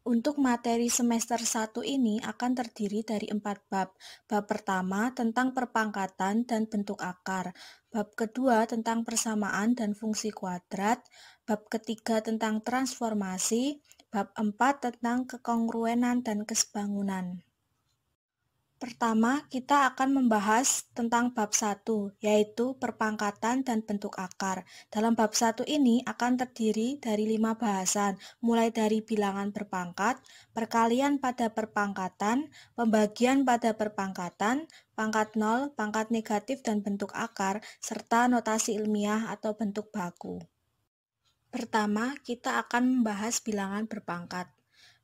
Untuk materi semester 1 ini akan terdiri dari 4 bab. Bab pertama tentang perpangkatan dan bentuk akar. Bab kedua tentang persamaan dan fungsi kuadrat. Bab ketiga tentang transformasi. Bab 4 tentang kekongruenan dan kesebangunan. Pertama, kita akan membahas tentang bab 1, yaitu perpangkatan dan bentuk akar. Dalam bab 1 ini akan terdiri dari 5 bahasan, mulai dari bilangan berpangkat, perkalian pada perpangkatan, pembagian pada perpangkatan, pangkat nol, pangkat negatif dan bentuk akar, serta notasi ilmiah atau bentuk baku. Pertama, kita akan membahas bilangan berpangkat.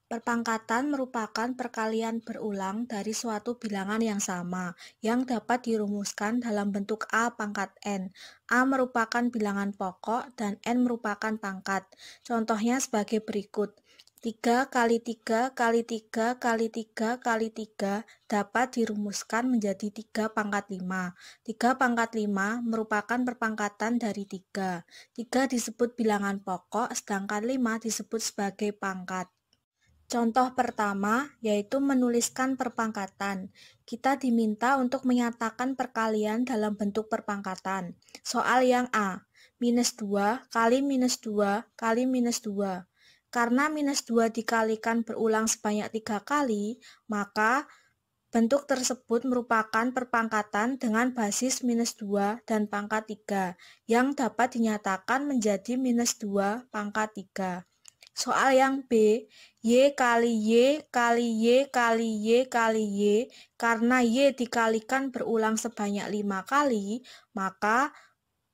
Perpangkatan merupakan perkalian berulang dari suatu bilangan yang sama, yang dapat dirumuskan dalam bentuk A pangkat N. A merupakan bilangan pokok dan N merupakan pangkat. Contohnya sebagai berikut. 3 kali 3 kali 3 kali 3 kali 3 dapat dirumuskan menjadi 3 pangkat 5. 3 pangkat 5 merupakan perpangkatan dari 3. 3 disebut bilangan pokok, sedangkan 5 disebut sebagai pangkat. Contoh pertama yaitu menuliskan perpangkatan. Kita diminta untuk menyatakan perkalian dalam bentuk perpangkatan. Soal yang A, minus 2 kali minus 2 kali minus 2. Karena minus 2 dikalikan berulang sebanyak 3 kali, maka bentuk tersebut merupakan perpangkatan dengan basis minus 2 dan pangkat 3, yang dapat dinyatakan menjadi minus 2 pangkat 3. Soal yang B, Y kali Y kali Y kali Y kali Y, karena Y dikalikan berulang sebanyak 5 kali, maka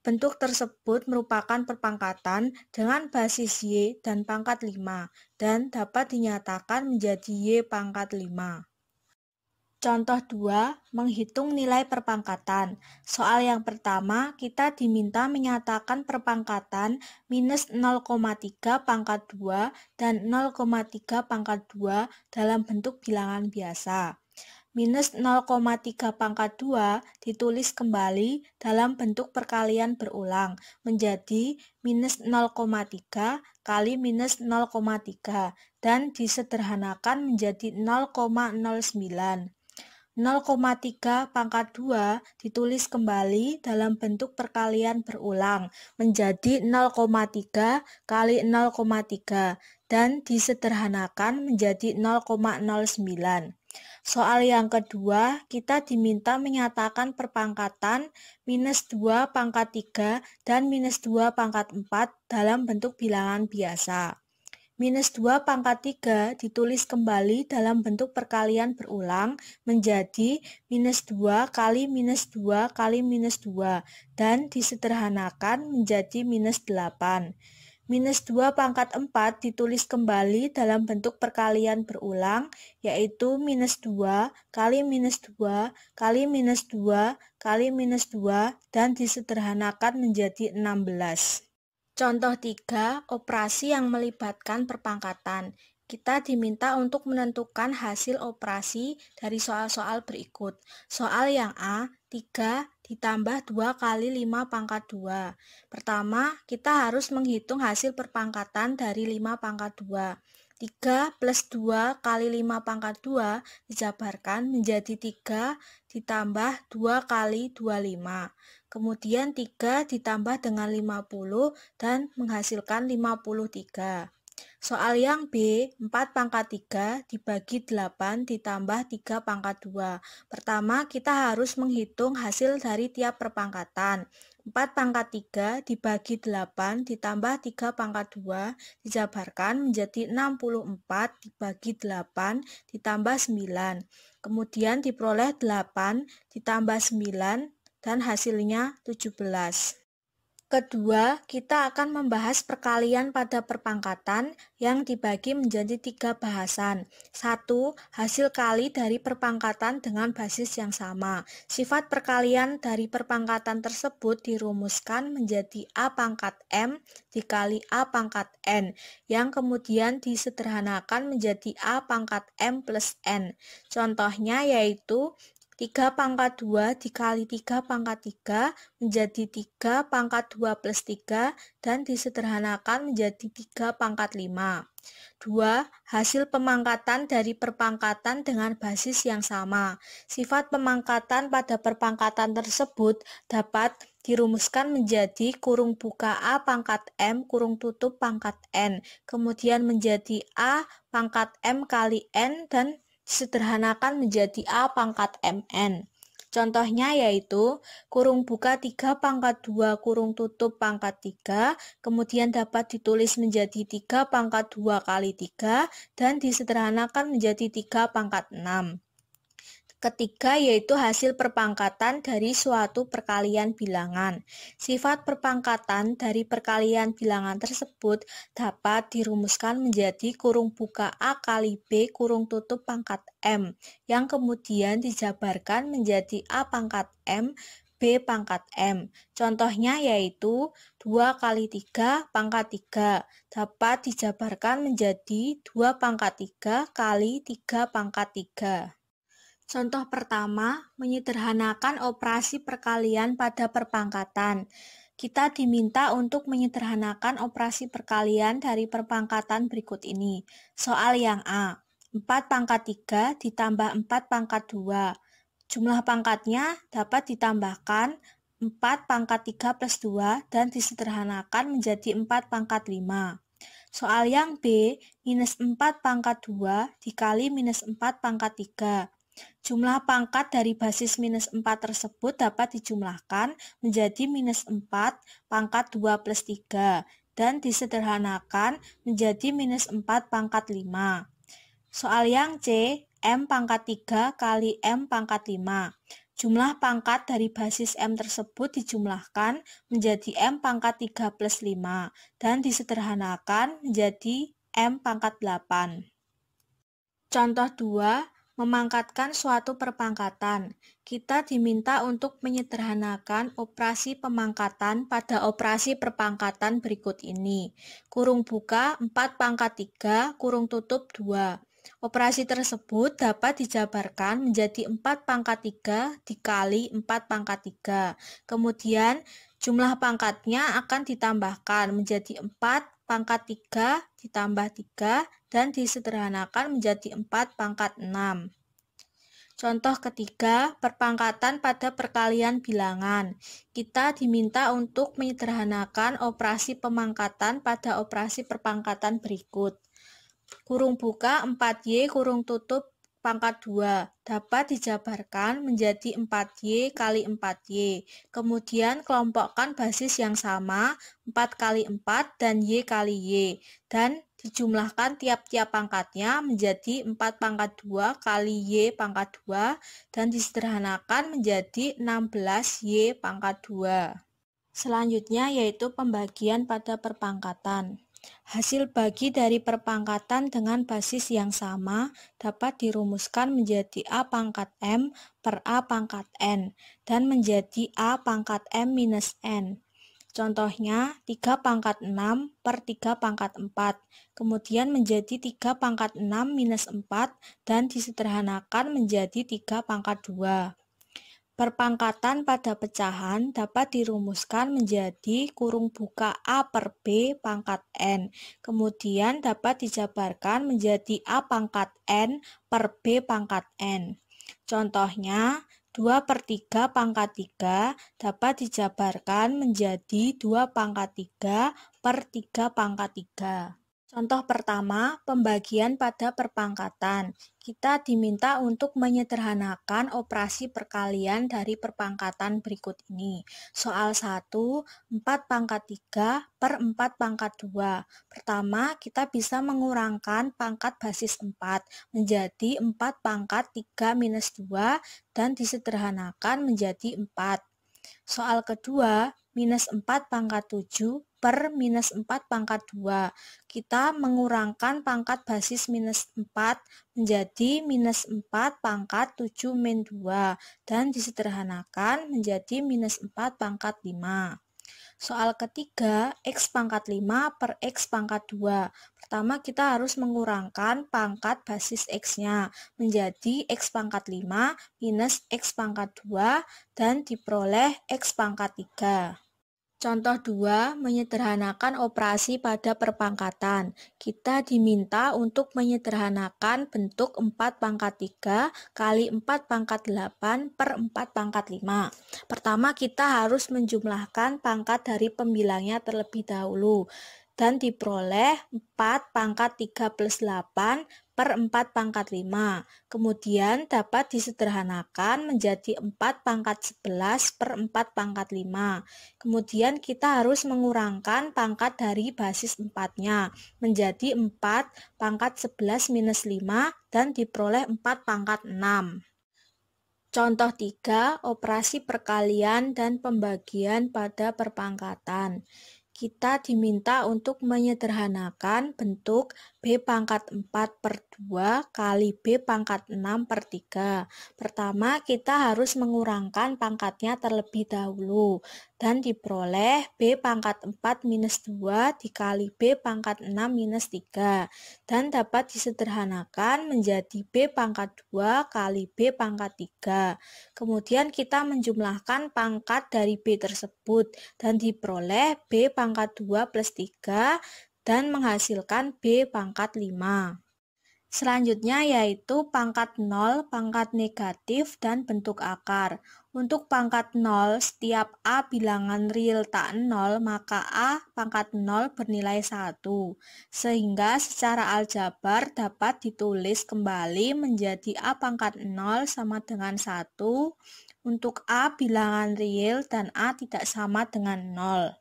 bentuk tersebut merupakan perpangkatan dengan basis Y dan pangkat 5, dan dapat dinyatakan menjadi Y pangkat 5. Contoh 2, menghitung nilai perpangkatan. Soal yang pertama, kita diminta menyatakan perpangkatan minus 0,3 pangkat 2 dan 0,3 pangkat 2 dalam bentuk bilangan biasa. Minus 0,3 pangkat 2 ditulis kembali dalam bentuk perkalian berulang menjadi minus 0,3 kali minus 0,3 dan disederhanakan menjadi 0,09. 0,3 pangkat 2 ditulis kembali dalam bentuk perkalian berulang menjadi 0,3 kali 0,3 dan disederhanakan menjadi 0,09. Soal yang kedua, kita diminta menyatakan perpangkatan minus 2 pangkat 3 dan minus 2 pangkat 4 dalam bentuk bilangan biasa. Minus 2 pangkat 3 ditulis kembali dalam bentuk perkalian berulang menjadi minus 2 kali minus 2 kali minus 2 dan disederhanakan menjadi minus 8. Minus 2 pangkat 4 ditulis kembali dalam bentuk perkalian berulang yaitu minus 2 kali minus 2 kali minus 2 kali minus 2 dan disederhanakan menjadi 16. Contoh 3, operasi yang melibatkan perpangkatan. Kita diminta untuk menentukan hasil operasi dari soal-soal berikut. Soal yang A, 3 ditambah 2 kali 5 pangkat 2. Pertama, kita harus menghitung hasil perpangkatan dari 5 pangkat 2. 3 plus 2 kali 5 pangkat 2 dijabarkan menjadi 3 ditambah 2 kali 25. Kemudian 3 ditambah dengan 50 dan menghasilkan 53. Soal yang B, 4 pangkat 3 dibagi 8 ditambah 3 pangkat 2. Pertama, kita harus menghitung hasil dari tiap perpangkatan. 4 pangkat 3 dibagi 8 ditambah 3 pangkat 2 dijabarkan menjadi 64 dibagi 8 ditambah 9. Kemudian diperoleh 8 ditambah 9 dan hasilnya 17. Kedua, kita akan membahas perkalian pada perpangkatan yang dibagi menjadi 3 bahasan. 1. Hasil kali dari perpangkatan dengan basis yang sama. Sifat perkalian dari perpangkatan tersebut dirumuskan menjadi A pangkat M dikali A pangkat N, yang kemudian disederhanakan menjadi A pangkat M plus N. Contohnya yaitu 3 pangkat 2 dikali 3 pangkat 3 menjadi 3 pangkat 2 plus 3 dan disederhanakan menjadi 3 pangkat 5. 2. Hasil pemangkatan dari perpangkatan dengan basis yang sama. Sifat pemangkatan pada perpangkatan tersebut dapat dirumuskan menjadi kurung buka A pangkat M kurung tutup pangkat N, kemudian menjadi A pangkat M kali N dan disederhanakan menjadi A pangkat MN. Contohnya yaitu kurung buka 3 pangkat 2 kurung tutup pangkat 3, kemudian dapat ditulis menjadi 3 pangkat 2 kali 3 dan disederhanakan menjadi 3 pangkat 6. Ketiga yaitu hasil perpangkatan dari suatu perkalian bilangan. Sifat perpangkatan dari perkalian bilangan tersebut dapat dirumuskan menjadi kurung buka A kali B kurung tutup pangkat M, yang kemudian dijabarkan menjadi A pangkat M, B pangkat M. Contohnya yaitu 2 kali 3 pangkat 3 dapat dijabarkan menjadi 2 pangkat 3 kali 3 pangkat 3. Contoh pertama, menyederhanakan operasi perkalian pada perpangkatan. Kita diminta untuk menyederhanakan operasi perkalian dari perpangkatan berikut ini. Soal yang A, 4 pangkat 3 ditambah 4 pangkat 2. Jumlah pangkatnya dapat ditambahkan 4 pangkat 3 plus 2 dan disederhanakan menjadi 4 pangkat 5. Soal yang B, minus 4 pangkat 2 dikali minus 4 pangkat 3. Jumlah pangkat dari basis minus 4 tersebut dapat dijumlahkan menjadi minus 4 pangkat 2 plus 3 dan disederhanakan menjadi minus 4 pangkat 5. Soal yang C, M pangkat 3 kali M pangkat 5. Jumlah pangkat dari basis M tersebut dijumlahkan menjadi M pangkat 3 plus 5 dan disederhanakan menjadi M pangkat 8. Contoh 2. Memangkatkan suatu perpangkatan. Kita diminta untuk menyederhanakan operasi pemangkatan pada operasi perpangkatan berikut ini. Kurung buka 4 pangkat 3, kurung tutup 2. Operasi tersebut dapat dijabarkan menjadi 4 pangkat 3 dikali 4 pangkat 3. Kemudian jumlah pangkatnya akan ditambahkan menjadi 4 pangkat 3 ditambah 3 dan disederhanakan menjadi 4 pangkat 6. Contoh ketiga, perpangkatan pada perkalian bilangan. Kita diminta untuk menyederhanakan operasi pemangkatan pada operasi perpangkatan berikut. Kurung buka 4Y kurung tutup pangkat 2 dapat dijabarkan menjadi 4Y kali 4Y. Kemudian kelompokkan basis yang sama 4 kali 4 dan Y kali Y. Dan dijumlahkan tiap-tiap pangkatnya menjadi 4 pangkat 2 kali Y pangkat 2 dan disederhanakan menjadi 16Y pangkat 2. Selanjutnya yaitu pembagian pada perpangkatan. Hasil bagi dari perpangkatan dengan basis yang sama dapat dirumuskan menjadi A pangkat M per A pangkat N dan menjadi A pangkat M minus N. Contohnya 3 pangkat 6 per 3 pangkat 4, kemudian menjadi 3 pangkat 6 minus 4 dan disederhanakan menjadi 3 pangkat 2. Perpangkatan pada pecahan dapat dirumuskan menjadi kurung buka A per B pangkat N, kemudian dapat dijabarkan menjadi A pangkat N per B pangkat N. Contohnya, 2 per 3 pangkat 3 dapat dijabarkan menjadi 2 pangkat 3 per 3 pangkat 3. Contoh pertama, pembagian pada perpangkatan. Kita diminta untuk menyederhanakan operasi perkalian dari perpangkatan berikut ini. Soal 1, 4 pangkat 3 per 4 pangkat 2. Pertama, kita bisa mengurangkan pangkat basis 4 menjadi 4 pangkat 3 minus 2 dan disederhanakan menjadi 4. Soal kedua, minus 4 pangkat 7 per minus 4 pangkat 2. Kita mengurangkan pangkat basis minus 4 menjadi minus 4 pangkat 7 min 2 dan disederhanakan menjadi minus 4 pangkat 5. Soal ketiga, X pangkat 5 per X pangkat 2. Pertama kita harus mengurangkan pangkat basis X-nya menjadi X pangkat 5 minus X pangkat 2 dan diperoleh X pangkat 3. Contoh 2, menyederhanakan operasi pada perpangkatan. Kita diminta untuk menyederhanakan bentuk 4 pangkat 3 kali 4 pangkat 8 per 4 pangkat 5. Pertama kita harus menjumlahkan pangkat dari pembilangnya terlebih dahulu. Dan diperoleh 4 pangkat 3 plus 8 per 4 pangkat 5. Kemudian dapat disederhanakan menjadi 4 pangkat 11 per 4 pangkat 5. Kemudian kita harus mengurangkan pangkat dari basis 4-nya menjadi 4 pangkat 11 minus 5 dan diperoleh 4 pangkat 6. Contoh 3, operasi perkalian dan pembagian pada perpangkatan. Kita diminta untuk menyederhanakan bentuk B pangkat 4 per 2 kali B pangkat 6 per 3. Pertama, kita harus mengurangkan pangkatnya terlebih dahulu. Dan diperoleh B pangkat 4 minus 2 dikali B pangkat 6 minus 3. Dan dapat disederhanakan menjadi B pangkat 2 kali B pangkat 3. Kemudian kita menjumlahkan pangkat dari B tersebut dan diperoleh B pangkat 2 plus 3 dan menghasilkan B pangkat 5. Selanjutnya yaitu pangkat 0, pangkat negatif, dan bentuk akar. Untuk pangkat 0, setiap A bilangan real tak 0, maka A pangkat 0 bernilai 1. Sehingga secara aljabar dapat ditulis kembali menjadi A pangkat 0 sama dengan 1 untuk A bilangan real dan A tidak sama dengan 0.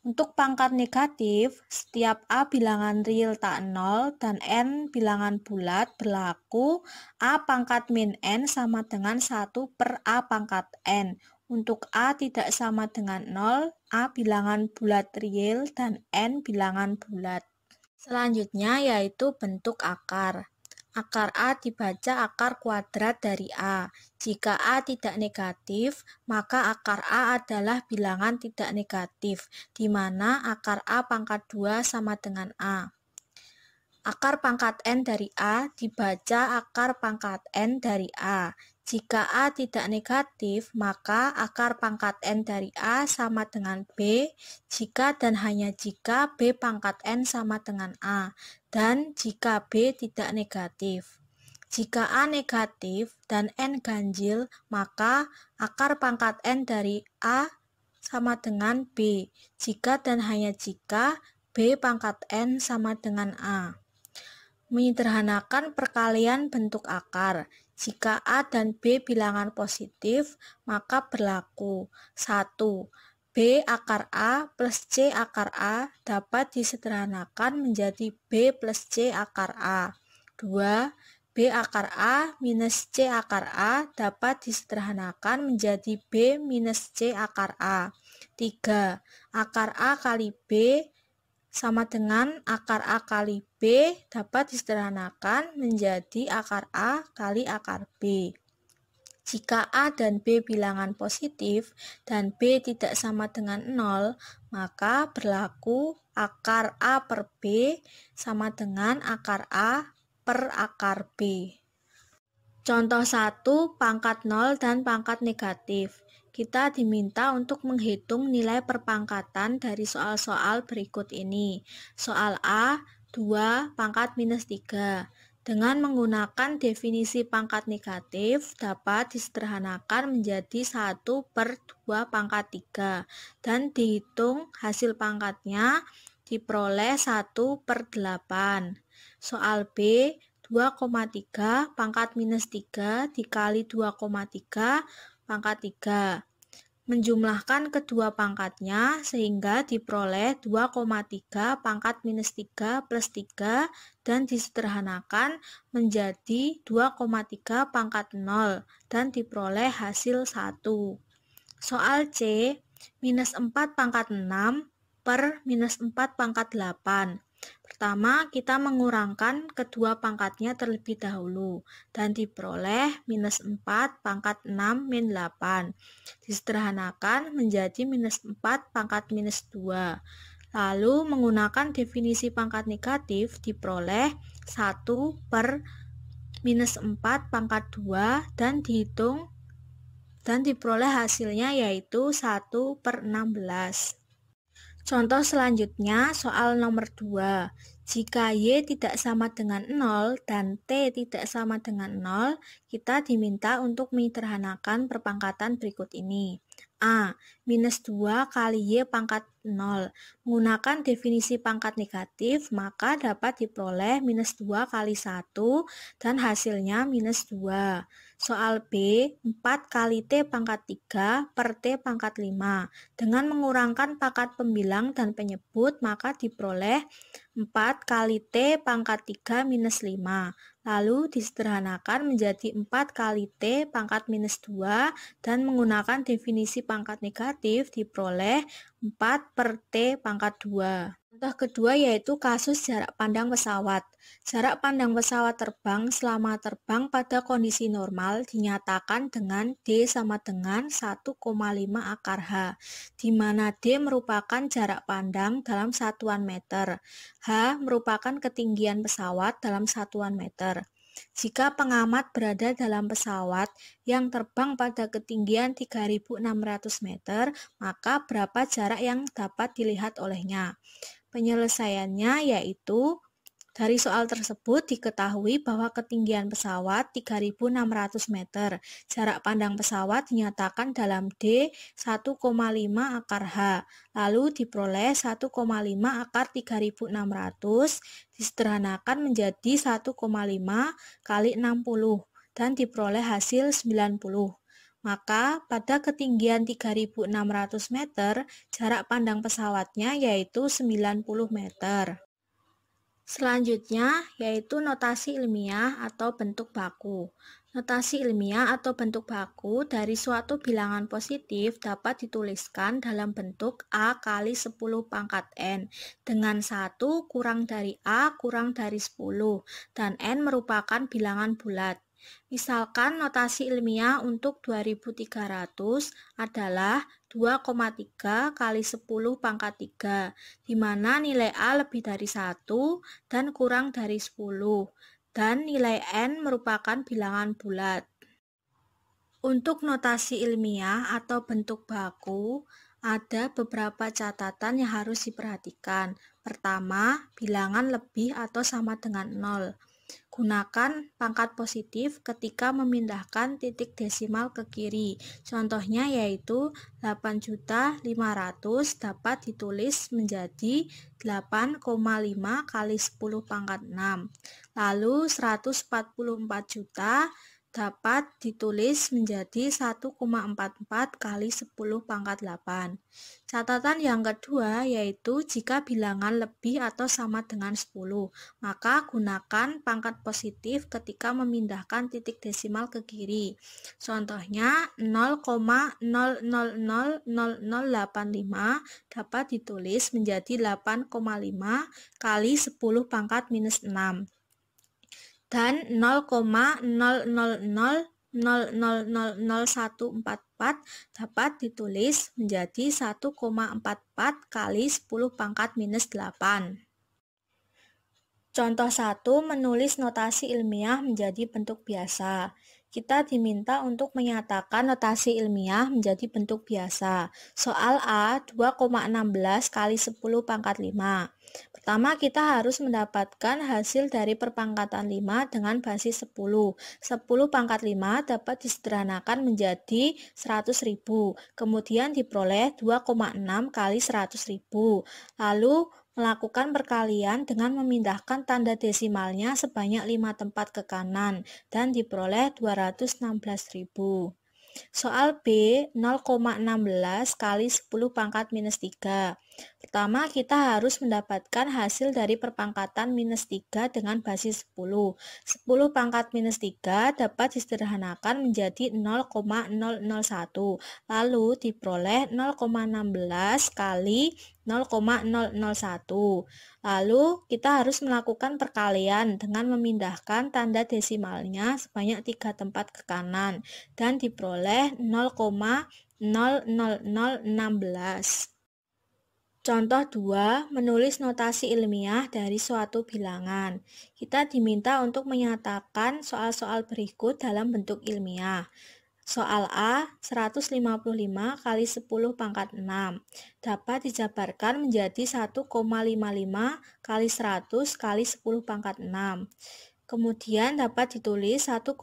Untuk pangkat negatif, setiap A bilangan real tak 0 dan N bilangan bulat berlaku A pangkat min N sama dengan 1 per A pangkat N. Untuk A tidak sama dengan 0, A bilangan bulat real dan N bilangan bulat. Selanjutnya yaitu bentuk akar. Akar A dibaca akar kuadrat dari A. Jika A tidak negatif, maka akar A adalah bilangan tidak negatif, di mana akar A pangkat 2 sama dengan A. Akar pangkat N dari A dibaca akar pangkat N dari A. Jika A tidak negatif, maka akar pangkat N dari A sama dengan B, jika dan hanya jika B pangkat N sama dengan A, dan jika B tidak negatif. Jika A negatif dan N ganjil, maka akar pangkat N dari A sama dengan B, jika dan hanya jika B pangkat N sama dengan A. Menyederhanakan perkalian bentuk akar. Jika A dan B bilangan positif, maka berlaku 1. B akar A plus C akar A dapat disederhanakan menjadi B plus C akar A. 2. B akar A minus C akar A dapat disederhanakan menjadi B minus C akar A. 3. Akar A kali B sama dengan akar A kali B dapat disederhanakan menjadi akar A kali akar B. Jika A dan B bilangan positif dan B tidak sama dengan 0, maka berlaku akar A per B sama dengan akar A per akar B. Contoh 1, pangkat 0 dan pangkat negatif. Kita diminta untuk menghitung nilai perpangkatan dari soal-soal berikut ini. Soal A, 2 pangkat minus 3. Dengan menggunakan definisi pangkat negatif, dapat disederhanakan menjadi 1 per 2 pangkat 3. Dan dihitung hasil pangkatnya diperoleh 1 per 8. Soal B, 2,3 pangkat minus 3 dikali 2,3 pangkat 3. Menjumlahkan kedua pangkatnya sehingga diperoleh 2,3 pangkat minus 3 plus 3 dan disederhanakan menjadi 2,3 pangkat 0 dan diperoleh hasil 1. Soal C, minus 4 pangkat 6 per minus 4 pangkat 8. Pertama, kita mengurangkan kedua pangkatnya terlebih dahulu dan diperoleh minus 4 pangkat 6 min 8. Disederhanakan menjadi minus 4 pangkat minus 2. Lalu menggunakan definisi pangkat negatif diperoleh 1 per minus 4 pangkat 2 dan dihitung dan diperoleh hasilnya yaitu 1 per 16. Contoh selanjutnya soal nomor 2. Jika Y tidak sama dengan 0 dan T tidak sama dengan 0, kita diminta untuk menyederhanakan perpangkatan berikut ini. A. Minus 2 kali Y pangkat 0. Menggunakan definisi pangkat negatif, maka dapat diperoleh minus 2 kali 1 dan hasilnya minus 2. Soal B, 4 kali T pangkat 3 per T pangkat 5. Dengan mengurangkan pangkat pembilang dan penyebut, maka diperoleh 4 kali T pangkat 3 minus 5. Lalu disederhanakan menjadi 4 kali T pangkat minus 2 dan menggunakan definisi pangkat negatif diperoleh 4 per T pangkat 2. Contoh kedua yaitu kasus jarak pandang pesawat. Jarak pandang pesawat terbang selama terbang pada kondisi normal dinyatakan dengan D sama dengan 1,5 akar H, di mana D merupakan jarak pandang dalam satuan meter, H merupakan ketinggian pesawat dalam satuan meter. Jika pengamat berada dalam pesawat yang terbang pada ketinggian 3.600 meter, maka berapa jarak yang dapat dilihat olehnya? Penyelesaiannya yaitu dari soal tersebut diketahui bahwa ketinggian pesawat 3.600 meter. Jarak pandang pesawat dinyatakan dalam D 1,5 akar H. Lalu diperoleh 1,5 akar 3.600 disederhanakan menjadi 1,5 kali 60 dan diperoleh hasil 90. Maka pada ketinggian 3.600 meter, jarak pandang pesawatnya yaitu 90 meter. Selanjutnya yaitu notasi ilmiah atau bentuk baku. Notasi ilmiah atau bentuk baku dari suatu bilangan positif dapat dituliskan dalam bentuk A kali 10 pangkat N dengan 1 kurang dari A kurang dari 10 dan N merupakan bilangan bulat. Misalkan notasi ilmiah untuk 2300 adalah 2,3 kali 10 pangkat 3, di mana nilai A lebih dari 1 dan kurang dari 10, dan nilai N merupakan bilangan bulat. Untuk notasi ilmiah atau bentuk baku, ada beberapa catatan yang harus diperhatikan. Pertama, bilangan lebih atau sama dengan 0. Gunakan pangkat positif ketika memindahkan titik desimal ke kiri. Contohnya yaitu 8.500.000 dapat ditulis menjadi 8,5 kali 10 pangkat 6. Lalu 144 juta dapat ditulis menjadi 1,44 kali 10 pangkat 8. Catatan yang kedua yaitu jika bilangan lebih atau sama dengan 10, maka gunakan pangkat positif ketika memindahkan titik desimal ke kiri. Contohnya 0,000085 dapat ditulis menjadi 8,5 kali 10 pangkat minus 6. Dan 0,00000144 dapat ditulis menjadi 1,44 kali 10 pangkat minus 8. Contoh 1, menulis notasi ilmiah menjadi bentuk biasa. Kita diminta untuk menyatakan notasi ilmiah menjadi bentuk biasa. Soal A, 2,16 kali 10 pangkat 5. Pertama, kita harus mendapatkan hasil dari perpangkatan 5 dengan basis 10. 10 pangkat 5 dapat disederhanakan menjadi 100.000. Kemudian diperoleh 2,6 kali 100.000. Lalu melakukan perkalian dengan memindahkan tanda desimalnya sebanyak 5 tempat ke kanan dan diperoleh 216.000. Soal B, 0,16 kali 10 pangkat minus 3. Pertama, kita harus mendapatkan hasil dari perpangkatan minus 3 dengan basis 10. 10 pangkat minus 3 dapat disederhanakan menjadi 0,001. Lalu diperoleh 0,16 kali 0,001. Lalu kita harus melakukan perkalian dengan memindahkan tanda desimalnya sebanyak 3 tempat ke kanan dan diperoleh 0,00016. Contoh 2, menulis notasi ilmiah dari suatu bilangan. Kita diminta untuk menyatakan soal-soal berikut dalam bentuk ilmiah. Soal A, 155 kali 10 pangkat 6 dapat dijabarkan menjadi 1,55 kali 100 kali 10 pangkat 6. Kemudian dapat ditulis 1,55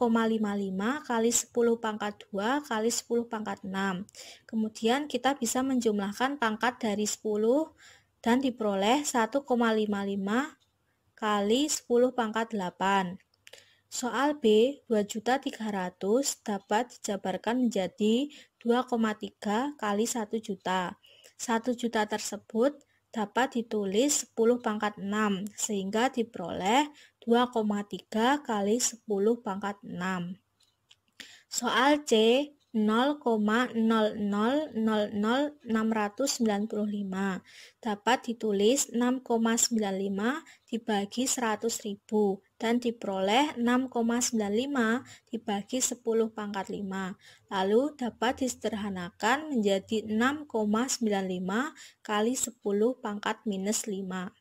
kali 10 pangkat 2 kali 10 pangkat 6. Kemudian kita bisa menjumlahkan pangkat dari 10 dan diperoleh 1,55 kali 10 pangkat 8. Soal B, 2.300.000 dapat dijabarkan menjadi 2,3 kali 1 juta. 1 juta tersebut dapat ditulis 10 pangkat 6, sehingga diperoleh 2,3 kali 10 pangkat 6. Soal C, 0,00000695 dapat ditulis 6,95 dibagi 100.000 dan diperoleh 6,95 dibagi 10 pangkat 5. Lalu dapat disederhanakan menjadi 6,95 kali 10 pangkat minus 5.